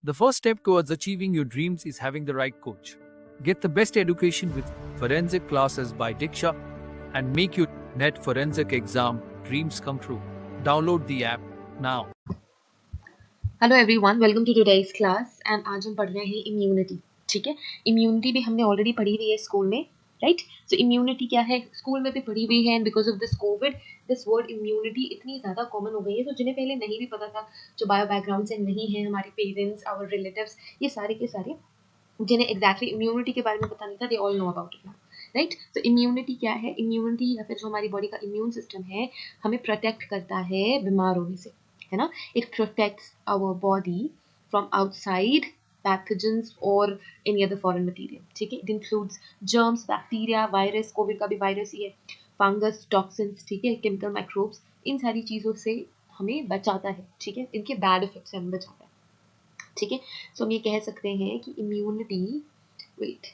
The first step towards achieving your dreams is having the right coach. Get the best education with forensic classes by Diksha and make your NET forensic exam dreams come true. Download the app now. Hello everyone, welcome to today's class and आज हम पढ़ रहे हैं immunity. ठीक है, immunity भी हमने already पढ़ी हुई है स्कूल में, राइट। सो इम्यूनिटी क्या है, स्कूल में भी पढ़ी हुई है and because of this Covid this word immunity इतनी ज़्यादा कॉमन हो गई है, तो जिन्हें पहले नहीं भी पता था, जो बायो बैकग्राउंड से नहीं है, हमारे पेरेंट्स आवर रिलेटिव्स, ये सारे के सारे जिन्हें एग्जैक्टली इम्यूनिटी के बारे में पता नहीं था, they all know about it now, right. तो इम्यूनिटी क्या है, इम्यूनिटी या फिर जो हमारी बॉडी का इम्यून सिस्टम है हमें प्रोटेक्ट करता है बीमार होने से, है ना। It protects our body from outside pathogens or any other foreign material। ठीक है, it includes germs, bacteria, virus, Covid का भी वायरस ही है, फंगस, टॉक्सिन्स, ठीक है, केमिकल माइक्रोब्स, इन सारी चीज़ों से हमें बचाता है। ठीक है, इनके बैड इफेक्ट से हमें बचाता है। ठीक है, सो हम ये कह सकते हैं कि इम्यूनिटी वेट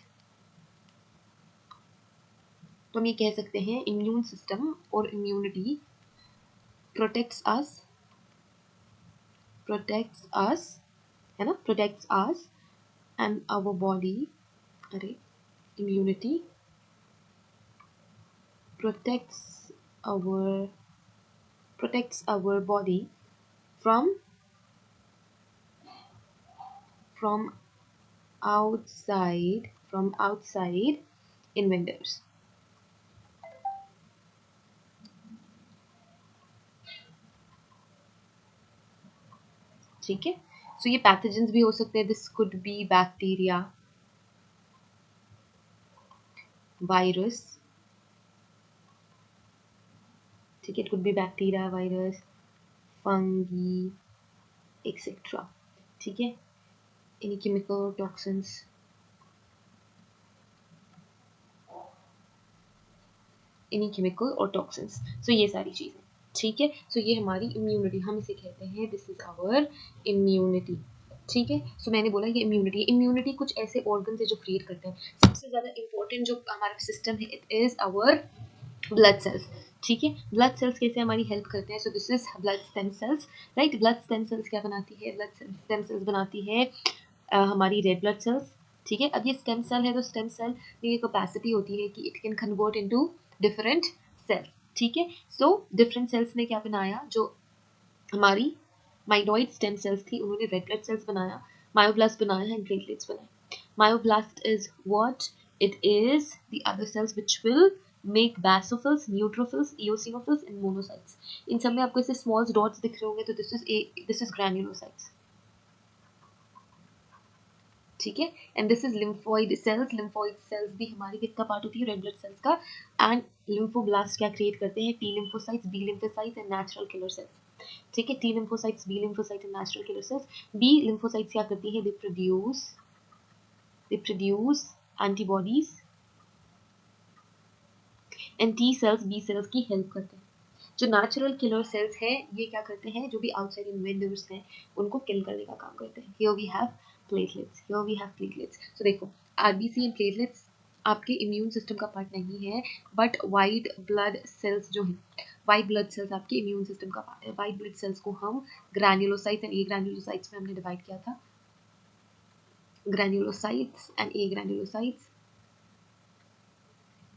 तो हम ये कह सकते हैं इम्यून सिस्टम और इम्यूनिटी प्रोटेक्ट्स अस, है ना, protects us and our body, अरे, immunity protects our protects our body from from outside invaders। ठीक है, सो ये पैथोजेंस भी हो सकते हैं, this could be bacteria, virus, ठीक है, it could be bacteria, virus, fungi, etcetera. ठीक है, any chemical toxins, any chemical और टॉक्सिन्स, सो ये सारी चीज़ें। ठीक है, सो ये हमारी इम्यूनिटी, हम इसे कहते हैं दिस इज आवर इम्यूनिटी। ठीक है, सो मैंने बोला ये इम्यूनिटी कुछ ऐसे ऑर्गन है जो क्रिएट करते हैं। सबसे ज़्यादा इंपॉर्टेंट जो हमारा सिस्टम है, it is our blood cells. ठीक है, ब्लड सेल्स कैसे हमारी हेल्प करते हैं, so this is blood stem cells, right. Blood stem cells क्या बनाती है, ब्लड स्टेम सेल्स बनाती है हमारी रेड ब्लड सेल्स। ठीक है, अब ये स्टेम सेल है तो स्टेम सेल में ये कैपेसिटी होती है कि it can convert into different cells. ठीक है, सो डिफरेंट सेल्स ने क्या बनाया, जो हमारी माइलॉइड स्टेम सेल्स थी उन्होंने रेड ब्लड सेल्स बनाया, मायोब्लास्ट बनाया एंड प्लेटलेट्स बनाए। Myoblast is what, it is the other sales which will make basophils, neutrophils, eosinophils and monocytes। इन सब में आपको ऐसे स्मॉल डॉट्स दिख रहे होंगे, तो दिस इज ग्रैन्युलोसाइट्स। ठीक है, and this is lymphoid cells भी हमारी किसका पार्ट होती है, रेड ब्लड सेल्स का। एंड लिम्फोब्लास्ट क्या क्रिएट करते हैं, T lymphocytes, B lymphocytes and natural killer cells. ठीक है, T lymphocytes, B lymphocytes and natural killer cells. B lymphocytes क्या करती है, they produce antibodies and T cells B cells की हेल्प करते हैं। जो नेचुरल किलर सेल्स हैं ये क्या करते हैं, जो भी आउटसाइड इन्वेडर्स हैं उनको किल करने का काम करते हैं। Here we have platelets. So देखो, आरबीसी एंड प्लेटलेट्स आपके इम्यून सिस्टम का पार्ट नहीं है, बट वाइट ब्लड सेल्स जो हैं, वाइट ब्लड सेल्स आपके इम्यून सिस्टम का पार्ट है। वाइट ब्लड सेल्स को हम ग्रैन्युलोसाइट्स एंड ए ग्रैन्युलोसाइट्स में हमने डिवाइड किया था, granulocytes and A granulocytes,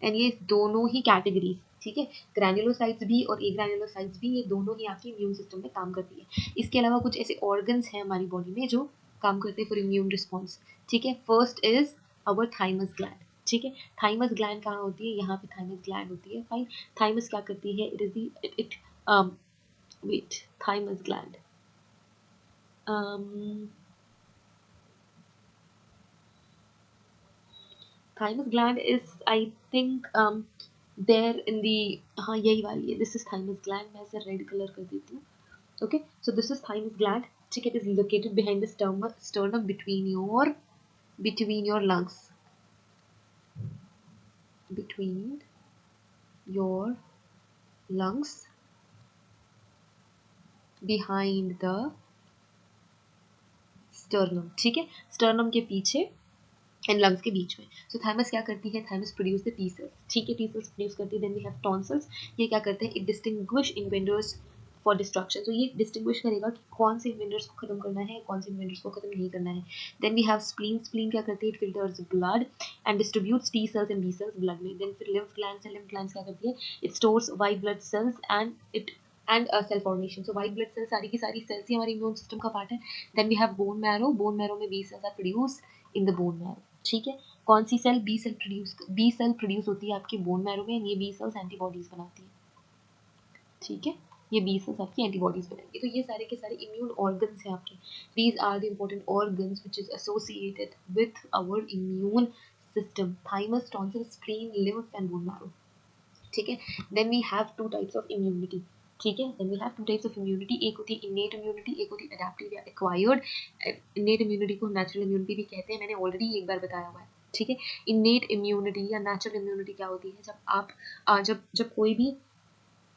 and ये दोनों ही कैटेगरीज, ठीक है, ग्रैन्युलोसाइट्स भी और ए ग्रैन्युलोसाइट्स भी, ये दोनों ही आपके इम्यून सिस्टम में काम करती है। इसके अलावा कुछ ऐसे ऑर्गन्स हैं हमारी बॉडी में जो काम करते हैं फॉर इम्यून रिस्पॉन्स। ठीक है, first is our thymus gland. ठीक है, थाइमस ग्लैंड कहाँ होती है, यहाँ पे थाइमस ग्लैंड होती है। फाइन, थाइमस क्या करती है, it is the it wait thymus gland, thymus gland is, I think, there in the, हाँ यही वाली है, this is thymus gland, मैं इसे रेड कलर कर देती हूँ। Okay, so this is thymus gland। ठीक है, it is located behind the sternum between your lungs, between your lungs, behind the sternum। ठीक है, sternum के पीछे एंड लंग्स के बीच में। सो थाइमस क्या करती है, thymus produce the T cells. ठीक है, टी सेल्स प्रोड्यूस करती है। देन वी हैव टॉन्सिल्स, ये क्या करते हैं, it distinguish invaders for destruction. तो ये डिस्टिंग्विश करेगा कि कौन से इन्वेंटर्स को खत्म करना है, कौन से इन्वेंटर्स को खत्म नहीं करना है। Then we have spleen. Spleen क्या करती है? It filters blood and distributes T cells and B cells blood में। देन फिर लिम्फ ग्लैंड्स है। लिम्फ ग्लैंड्स क्या करती है? It stores white blood cells and it and cell formation. So white blood cells सारी की सारी सेल्स ही हमारे इम्यून सिस्टम का पार्ट है। Then we have bone marrow. Bone marrow में B cells are produce in the bone marrow. ठीक है, कौन सी सेल? बी सेल प्रोड्यूस होती है आपके बोन मैरो में। ये बी सेल्स एंटीबॉडीज बनाती है। ठीक है, ये बी सेल्स आपकी एंटीबॉडीज बनाएंगे। तो ये सारे के सारे इम्यून ऑर्गन्स हैं आपके। These are the important organs which is associated with our immune system: thymus, tonsil, spleen, lymph and bone marrow. ठीक है, then we have two types of immunity. ठीक है, then we have two types of immunity. एक होती है innate immunity, एक होती है अडैप्टिव या एक्वायर्ड। इनेट इम्यूनिटी को नेचुरल इम्यूनिटी भी कहते हैं, मैंने ऑलरेडी एक बार बताया हुआ है। ठीक है, इनेट इम्यूनिटी या नेचुरल इम्यूनिटी क्या होती है? जब आप जब कोई भी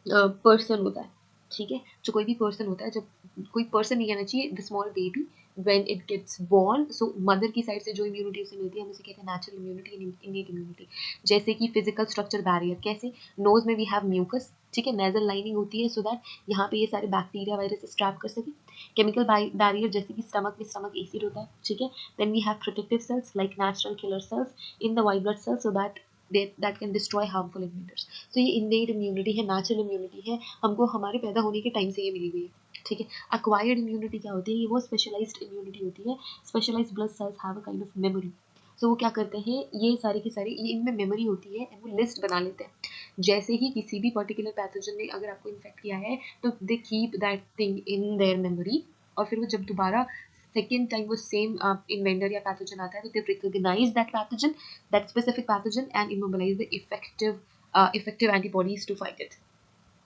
पर्सन होता है, ठीक है, जो कोई भी पर्सन होता है, जब कोई पर्सन नहीं कहना चाहिए, the small baby when it gets born, so mother की साइड से जो इम्यूनिटी उसे मिलती है हम उसे कहते हैं नेचुरल इम्यूनिटी, इनेट इम्यूनिटी। जैसे कि फिजिकल स्ट्रक्चर बैरियर, कैसे? नोज में वी हैव म्यूकस, ठीक है, नेजल लाइनिंग होती है सो दैट यहाँ पे ये सारे बैक्टीरिया वायरस ट्रैप कर सके। केमिकल बैरियर, जैसे कि स्टमक एसिड होता है। ठीक है, then we have protective cells like natural killer cells in the white blood cells so that that can destroy harmful invaders. तो ये innate immunity है, natural immunity है, हमको हमारे पैदा होने के टाइम से ये मिली हुई है। ठीक है, acquired immunity क्या होती है? ये वो specialized immunity होती है। specialized blood cells have a kind of memory. So वो क्या करते हैं? ये सारे के सारे ये इनमें मेमोरी होती है, वो लिस्ट बना लेते हैं। जैसे ही किसी भी पर्टिकुलर पैथोजन ने अगर आपको इन्फेक्ट किया है तो they keep that thing in their memory, और फिर वो जब दोबारा सेकेंड टाइम वो सेम इन्वेंटर या पैथोजन आता है तो they recognise that pathogen, that specific pathogen and immobilize the effective antibodies to fight it.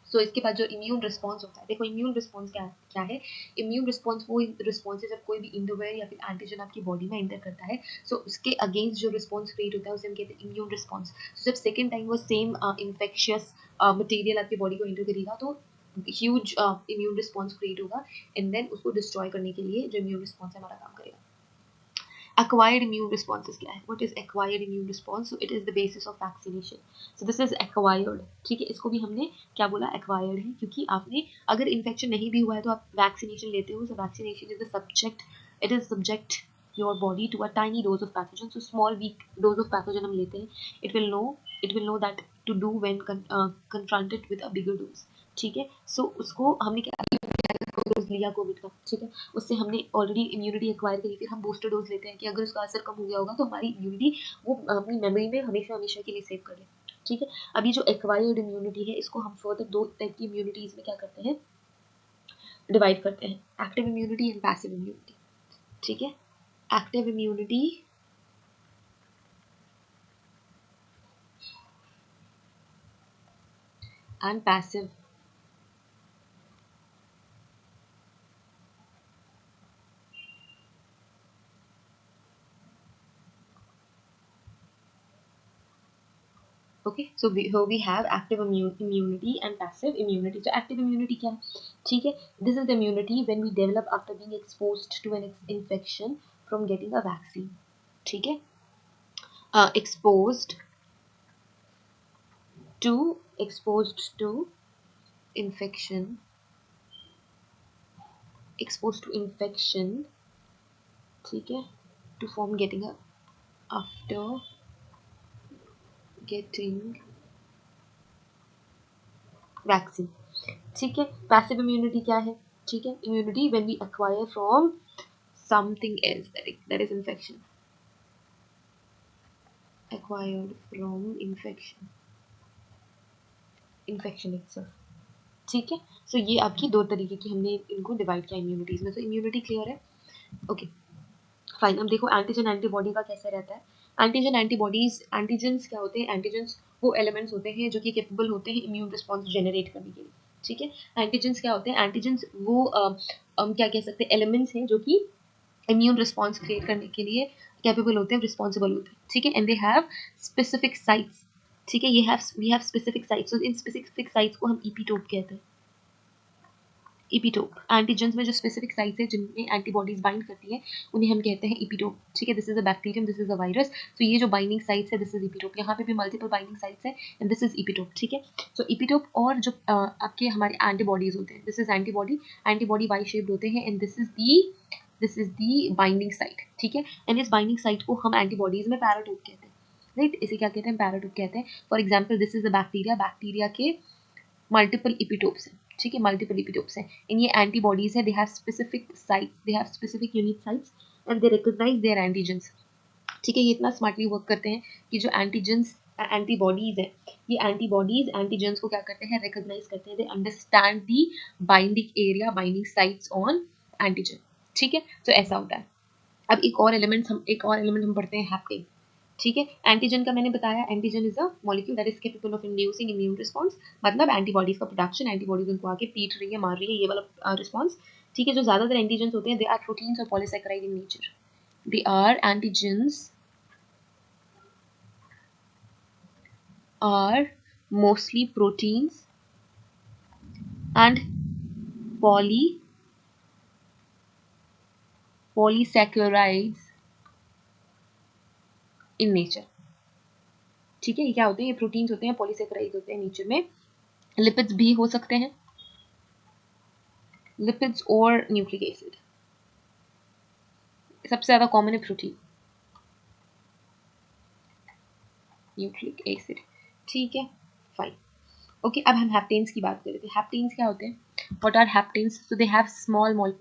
So इसके बाद जो इम्यून रिस्पॉन्स होता है, देखो इम्यून रिस्पॉन्स क्या है? इम्यून रिस्पॉन्स वो रिस्पॉन्स है जब कोई भी इंडोवेयर या फिर एंटीजन आपकी बॉडी में एंटर करता है, सो उसके अगेंस्ट जो रिस्पॉन्स क्रिएट होता है उसे हम कहते हैं इम्यून रिस्पॉन्स। जब सेकेंड टाइम वो सेम इन्फेक्शियस मटेरियल आपकी बॉडी को एंटर करेगा तो ह्यूज इम्यून रिस्पॉन्स क्रिएट होगा एंड देन उसको डिस्ट्रॉय करने के लिए जो इम्यून रिस्पॉन्स है हमारा काम करेगा। Acquired immune responses क्या है? What is acquired immune response? So it is the basis of vaccination. So this is acquired. ठीक है, इसको भी हमने क्या बोला? Acquired है, क्योंकि आपने अगर इन्फेक्शन नहीं भी हुआ है तो आप वैक्सीनेशन लेते हो. So vaccination is the subject. It is subject your body to a tiny dose of pathogen. So small weak dose of pathogen हम लेते हैं. It will know that to do when confronted with a bigger dose. ठीक है, so उसको हमने क्या dose लिया Covid का, ठीक है, उससे हमने ऑलरेडी इम्यूनिटी एक्वायर करी, फिर हम बूस्टर डोज लेते हैं कि अगर उसका असर कम हो गया होगा तो हमारी इम्यूनिटी वो अपनी मेमोरी में हमेशा हमेशा के लिए सेव कर ले। ठीक है, अभी जो एक्वायर्ड इम्यूनिटी है इसको हम फर्दर दो टाइप की इम्यूनिटीज में क्या करते हैं? डिवाइड करते हैं, active immunity and passive immunity. ठीक है, active immunity and passive okay. So we have active immunity and passive immunity. So active immunity क्या है? ठीक है, this is the immunity when we develop after being exposed to an infection from getting a vaccine. ठीक है, exposed to infection, exposed to infection, ठीक है, to form getting a after getting vaccine. ठीक है, पैसिव इम्यूनिटी क्या है? ठीक है, immunity when we acquire from something else that is infection, acquired from infection itself. ठीक है, सो ये आपकी दो तरीके की हमने इनको डिवाइड किया इम्यूनिटीज में। तो इम्यूनिटी क्लियर है? Okay fine. अब देखो एंटीजन एंटीबॉडी का कैसे रहता है। एंटीजन एंटीबॉडीज, एंटीजन्स क्या होते हैं? एंटीजन्स वो एलिमेंट्स होते हैं जो कि कैपेबल होते हैं इम्यून रिस्पॉन्स जनरेट करने के लिए। ठीक है, एंटीजन्स क्या होते हैं? एंटीजन्स वो क्या कह सकते हैं एलिमेंट्स हैं जो कि इम्यून रिस्पॉन्स क्रिएट करने के लिए कैपेबल होते हैं, रिस्पॉन्सिबल होते हैं। ठीक है, and they have specific sites. ठीक है, वी हैव स्पेसिफिक साइट्स, तो इन स्पेसिफिक साइट्स को हम ईपीटोप कहते हैं। इपीटोप, एंटीजेंस में जो स्पेसिफिक साइट्स है जिनमें एंटीबॉडीज बाइंड करती है उन्हें हम कहते हैं इपीटोप, ठीक है। This is a bacterium, this is a virus, तो ये जो बाइंडिंग साइट्स है दिस इज इपीटोप, यहाँ पे भी मल्टीपल बाइंडिंग साइट्स है एंड दिस इज इपीटोप, ठीक है। सो इपीटोप और जो आपके हमारे एंटीबॉडीज होते हैं, this is antibody, antibody Y shaped होते हैं and this is the binding site, ठीक है। एंड इस बाइंडिंग साइट को हम एंटीबॉडीज में पैराटोप कहते हैं, राइट, इसे क्या कहते हैं, पैराटोप कहते हैं। For example this is a bacteria, bacteria के मल्टीपल इपीटोप्स हैं, ठीक है, मल्टीपल इपीटोप्स हैं इन ये एंटीबॉडीज है, they have specific sites, they have specific unique sites and they recognise their antigens, ठीक है। ये इतना स्मार्टली वर्क करते हैं कि जो एंटीजेंस एंटीबॉडीज है, ये एंटीबॉडीज एंटीजेंस को क्या करते हैं, रिकॉग्नाइज करते हैं, they understand the binding area, binding sites on antigen, ठीक है। तो ऐसा होता है। अब एक और एलिमेंट हम पढ़ते हैं, हैप्टेन, ठीक है। एंटीजन का मैंने बताया, antigen is a molecule that is capable of inducing immune response, मतलब एंटीबॉडीज का प्रोडक्शन, एंटीबॉडीज उनको आके पीट रही है, मार रही है, ये वाला रिस्पांस, ठीक है। जो ज्यादातर एंटीजेंस होते हैं दे आर प्रोटीन्स और polysaccharide in nature, they are antigens are mostly proteins and polysaccharides in nature, ठीक है। ये क्या होते हैं, ये प्रोटीन्स होते हैं, पॉलीसैकेराइड्स होते हैं नेचर में, लिपिड्स भी हो सकते हैं, लिपिड्स और न्यूक्लिक एसिड, सबसे ज्यादा कॉमन है प्रोटीन, न्यूक्लिक एसिड, ठीक है, फाइन। ओके, अब हम हैप्टेन्स की बात कर रहे थे। हैप्टेन्स क्या होते हैं, what are haptens? So they have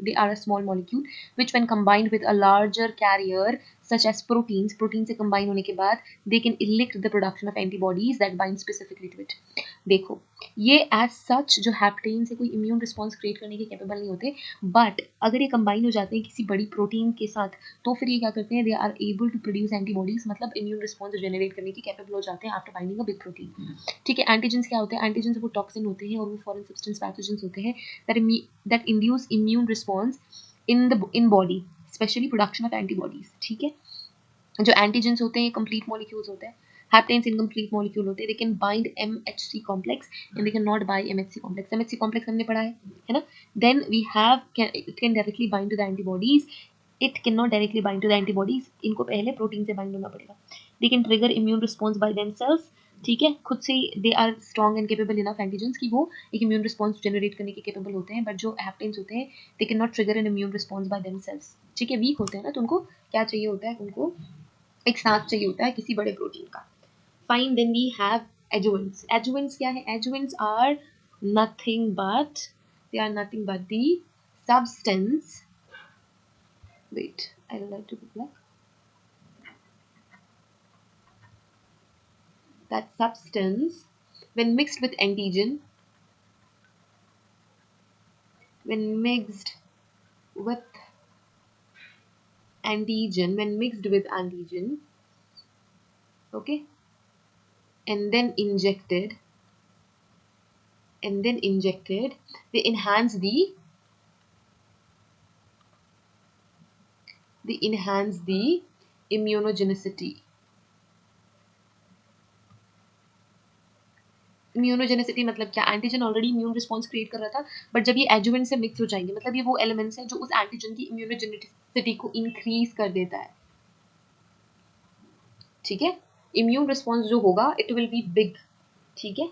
they are a small molecule which when combined with a larger carrier such as proteins, protein से combine होने के बाद they can elicit the production of antibodies that bind specifically to it. देखो, ये as such जो haptens है कोई immune response create करने के capable नहीं होते, but अगर ये combine हो जाते हैं किसी बड़ी protein के साथ तो फिर ये क्या करते हैं, they are able to produce antibodies, मतलब immune response generate करने की capable हो जाते हैं after binding a big protein, ठीक है। एंटीजेंस क्या होते हैं, एंटीजेंस वो टॉक्सिन होते हैं और वो फॉरेन सब्सटेंस पैथोजेंस होते हैं that induce immune response in body, especially production of antibodies, ठीक है। जो एंटीजेंस होते हैं ये कंप्लीट मॉलिक्यूल्स होते हैं, हैप्टेन्स इनकम्प्लीट मॉलिक्यूल होते हैं, they can bind MHC complex and they can not bind MHC complex, MHC complex हमने पढ़ा है ना। Then we have it can directly bind to the antibodies, it can not directly bind to the antibodies, इनको पहले protein से bind होना पड़ेगा। They can trigger immune response by themselves, ठीक है, खुद से they are strong and capable enough antigens की वो एक इम्यून रिस्पॉन्स जनरेट करने के केपेबल होते हैं, बट जो हैप्टेन्स होते हैं they can not trigger N immune response by themselves, ठीक है, वीक होते हैं ना, तो उनको क्या चाहिए होता है, उनको एक साथ चाहिए होता है किसी बड़े प्रोटीन का। Fine, then we have adjuvants. Adjuvants क्या है, adjuvants are nothing but the substance, wait, I would like to put black, that substance when mixed with antigen, when mixed with antigen, okay, and then injected, they enhance the immunogenicity. Immunogenicity मतलब क्या, antigen already immune response create कर रहा था, but जब ये adjuvant से mix हो जाएंगे, मतलब ये वो एलिमेंट्स हैं जो उस एंटीजन की इम्यूनोजेनिसिटी को इंक्रीज कर देता है, ठीक है। इम्यून रिस्पॉन्स जो होगा इट विल बी बिग, ठीक है।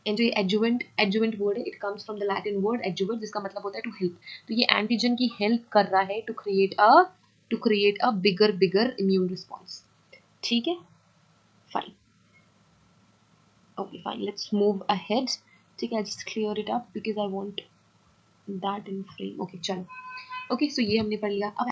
एंड जो ये एडजुवेंट वर्ड है, it comes from the Latin word adjuvate, जिसका मतलब होता है टू हेल्प, तो ये एंटीजन की हेल्प कर रहा है to create a bigger immune response, ठीक है, fine. Okay, fine, let's move ahead, ठीक है, I just clear it up because I want that in frame, okay, चलो, okay, so ये हमने पढ़ लिया। अब